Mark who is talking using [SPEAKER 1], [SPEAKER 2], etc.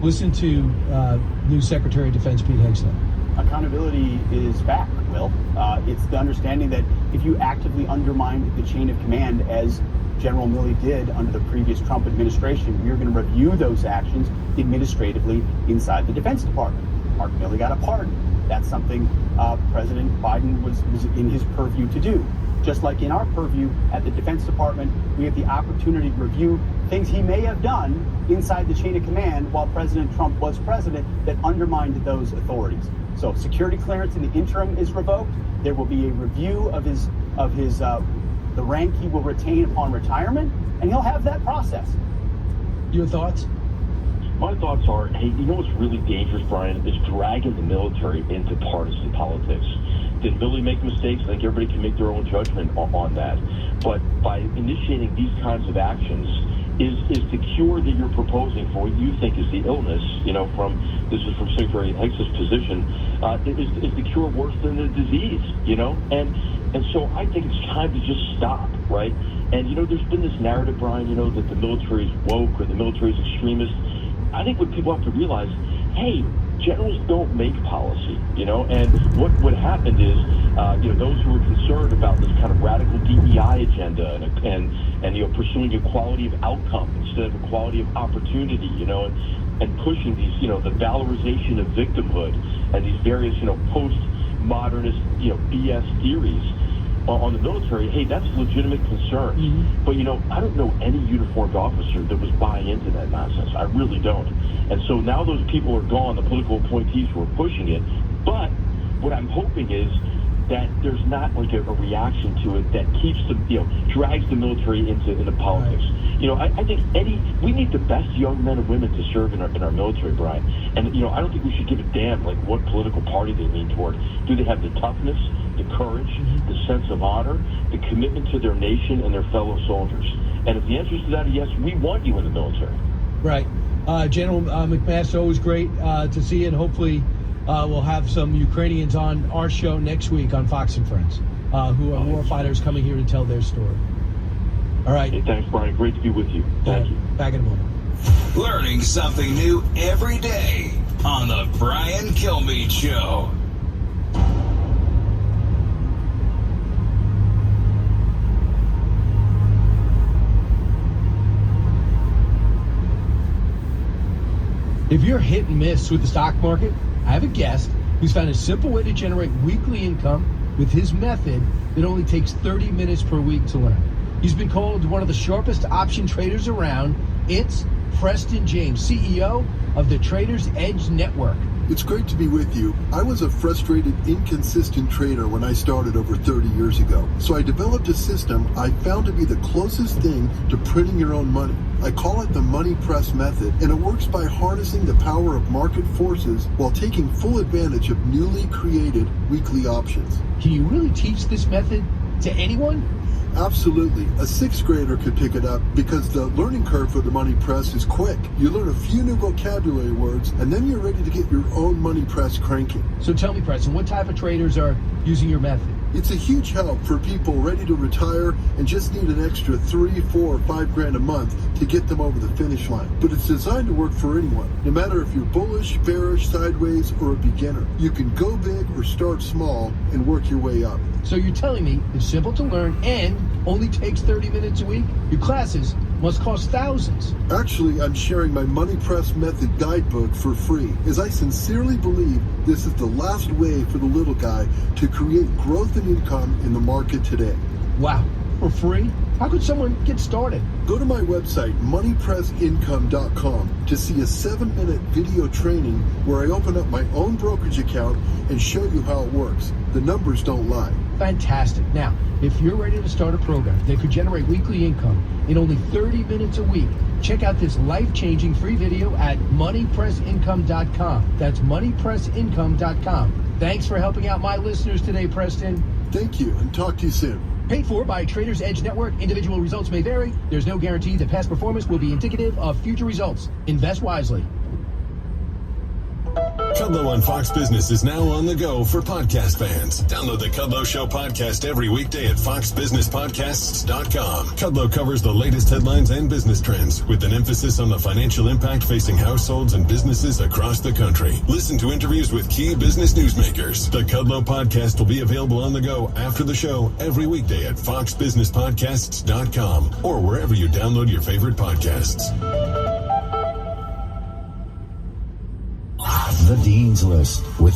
[SPEAKER 1] Listen to new Secretary of Defense Pete Hegseth.
[SPEAKER 2] Accountability is back, Will. It's the understanding that if you actively undermine the chain of command, as General Milley did under the previous Trump administration, we're going to review those actions administratively inside the Defense Department. Mark Milley got a pardon. That's something President Biden was in his purview to do. Just like in our purview at the Defense Department, we have the opportunity to review things he may have done inside the chain of command while President Trump was president that undermined those authorities. So if security clearance in the interim is revoked, there will be a review of the rank he will retain upon retirement, and he'll have that process.
[SPEAKER 1] Your thoughts?
[SPEAKER 3] My thoughts are, hey, you know what's really dangerous, Brian, is dragging the military into partisan politics. Did Milley make mistakes? I think everybody can make their own judgment on that. But by initiating these kinds of actions, is the cure that you're proposing for what you think is the illness, this is from Secretary Hegseth's position, is the cure worse than the disease, And so I think it's time to just stop, right? And, there's been this narrative, Brian, that the military is woke or the military is extremist. I think what people have to realize, hey, generals don't make policy, and what happened is, those who were concerned about this kind of radical DEI agenda and pursuing equality of outcome instead of equality of opportunity, and pushing these, the valorization of victimhood and these various, postmodernist, BS theories on the military, hey, that's a legitimate concern. Mm-hmm. But, I don't know any uniformed officer that was buying into that nonsense. I really don't. And so now those people are gone, the political appointees who are pushing it. But what I'm hoping is that there's not like a reaction to it that keeps drags the military into politics. Right. I think we need the best young men and women to serve in our military, Brian. And, I don't think we should give a damn like what political party they lean toward. Do they have the toughness, the courage, mm-hmm. the sense of honor, the commitment to their nation and their fellow soldiers? And if the answer to that is yes, we want you in the military.
[SPEAKER 1] Right. General McMaster, always great to see you, and hopefully we'll have some Ukrainians on our show next week on Fox and Friends, who are war fighters coming here to tell their story. All right.
[SPEAKER 3] Hey, thanks, Brian. Great to be with you. Thank you.
[SPEAKER 1] Back in a moment.
[SPEAKER 4] Learning something new every day on the Brian Kilmeade Show.
[SPEAKER 1] If you're hit and miss with the stock market, I have a guest who's found a simple way to generate weekly income with his method that only takes 30 minutes per week to learn. He's been called one of the sharpest option traders around. It's Preston James, CEO of the Traders Edge Network.
[SPEAKER 5] It's great to be with you. I was a frustrated, inconsistent trader when I started over 30 years ago. So I developed a system I found to be the closest thing to printing your own money. I call it the money press method, and it works by harnessing the power of market forces while taking full advantage of newly created weekly options.
[SPEAKER 1] Can you really teach this method to anyone?
[SPEAKER 5] Absolutely. A sixth grader could pick it up because the learning curve for the money press is quick. You learn a few new vocabulary words, and then you're ready to get your own money press cranking.
[SPEAKER 1] So tell me, Preston, what type of traders are using your method?
[SPEAKER 5] It's a huge help for people ready to retire and just need an extra $3, $4, or $5 a month to get them over the finish line. But it's designed to work for anyone, no matter if you're bullish, bearish, sideways, or a beginner. You can go big or start small and work your way up.
[SPEAKER 1] So you're telling me it's simple to learn and only takes 30 minutes a week? Your classes must cost thousands.
[SPEAKER 5] Actually, I'm sharing my Money Press Method guidebook for free, as I sincerely believe this is the last way for the little guy to create growth and income in the market today.
[SPEAKER 1] Wow, for free? How could someone get started?
[SPEAKER 5] Go to my website, moneypressincome.com, to see a 7-minute video training where I open up my own brokerage account and show you how it works. The numbers don't lie.
[SPEAKER 1] Fantastic. Now, if you're ready to start a program that could generate weekly income in only 30 minutes a week, check out this life-changing free video at moneypressincome.com. That's moneypressincome.com. Thanks for helping out my listeners today, Preston.
[SPEAKER 5] Thank you, and talk to you soon.
[SPEAKER 1] Paid for by Traders Edge Network. Individual results may vary. There's no guarantee that past performance will be indicative of future results. Invest wisely.
[SPEAKER 6] Kudlow on Fox Business is now on the go for podcast fans. Download the Kudlow Show podcast every weekday at foxbusinesspodcasts.com. Kudlow covers the latest headlines and business trends with an emphasis on the financial impact facing households and businesses across the country. Listen to interviews with key business newsmakers. The Kudlow podcast will be available on the go after the show every weekday at foxbusinesspodcasts.com or wherever you download your favorite podcasts.
[SPEAKER 7] The Dean's List with